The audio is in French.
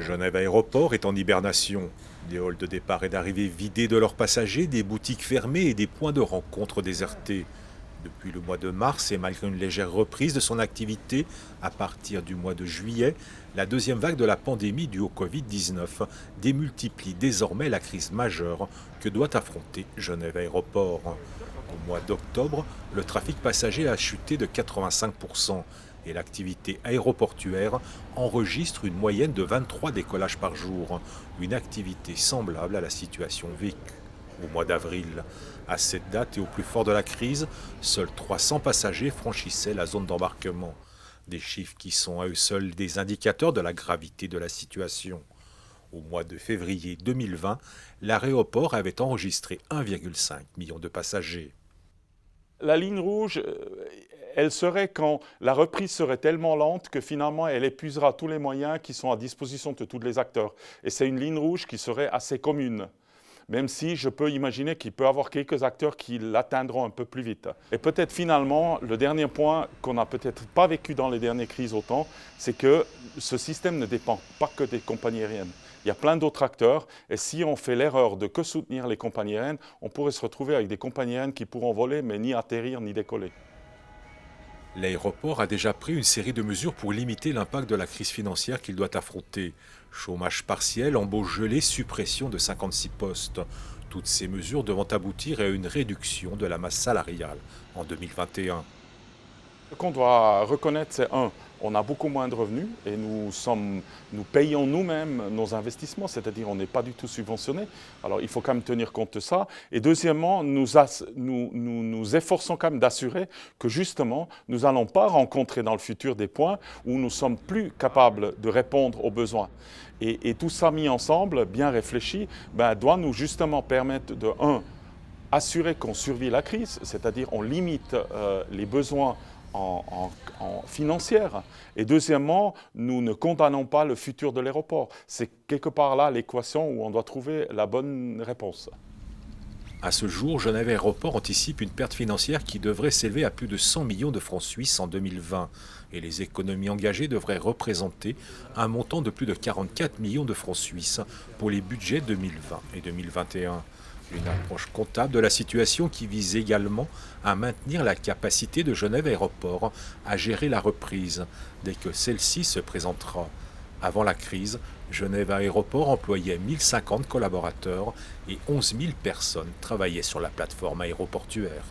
Genève Aéroport est en hibernation. Des halls de départ et d'arrivée vidés de leurs passagers, des boutiques fermées et des points de rencontre désertés. Depuis le mois de mars et malgré une légère reprise de son activité à partir du mois de juillet, la deuxième vague de la pandémie due au Covid-19 démultiplie désormais la crise majeure que doit affronter Genève Aéroport. Au mois d'octobre, le trafic passager a chuté de 85% et l'activité aéroportuaire enregistre une moyenne de 23 décollages par jour, une activité semblable à la situation vécue au mois d'avril. À cette date et au plus fort de la crise, seuls 300 passagers franchissaient la zone d'embarquement. Des chiffres qui sont à eux seuls des indicateurs de la gravité de la situation. Au mois de février 2020, l'aéroport avait enregistré 1,5 million de passagers. La ligne rouge, elle serait quand la reprise serait tellement lente que finalement elle épuisera tous les moyens qui sont à disposition de tous les acteurs. Et c'est une ligne rouge qui serait assez commune. Même si je peux imaginer qu'il peut y avoir quelques acteurs qui l'atteindront un peu plus vite. Et peut-être finalement, le dernier point qu'on n'a peut-être pas vécu dans les dernières crises autant, c'est que ce système ne dépend pas que des compagnies aériennes. Il y a plein d'autres acteurs et si on fait l'erreur de que soutenir les compagnies aériennes, on pourrait se retrouver avec des compagnies aériennes qui pourront voler mais ni atterrir ni décoller. L'aéroport a déjà pris une série de mesures pour limiter l'impact de la crise financière qu'il doit affronter. Chômage partiel, embauche gelée, suppression de 56 postes. Toutes ces mesures devant aboutir à une réduction de la masse salariale en 2021. Ce qu'on doit reconnaître, c'est on a beaucoup moins de revenus et nous payons nous-mêmes nos investissements, c'est-à-dire on n'est pas du tout subventionné. Alors il faut quand même tenir compte de ça. Et deuxièmement, nous efforçons quand même d'assurer que justement, nous n'allons pas rencontrer dans le futur des points où nous sommes plus capables de répondre aux besoins. Et tout ça mis ensemble, bien réfléchi, doit nous justement permettre de, assurer qu'on survit la crise, c'est-à-dire on limite les besoins financière. Et deuxièmement, nous ne condamnons pas le futur de l'aéroport. C'est quelque part là l'équation où on doit trouver la bonne réponse. À ce jour, Genève Aéroport anticipe une perte financière qui devrait s'élever à plus de 100 millions de francs suisses en 2020. Et les économies engagées devraient représenter un montant de plus de 44 millions de francs suisses pour les budgets 2020 et 2021. Une approche comptable de la situation qui vise également à maintenir la capacité de Genève Aéroport à gérer la reprise dès que celle-ci se présentera. Avant la crise, Genève Aéroport employait 1050 collaborateurs et 11 000 personnes travaillaient sur la plateforme aéroportuaire.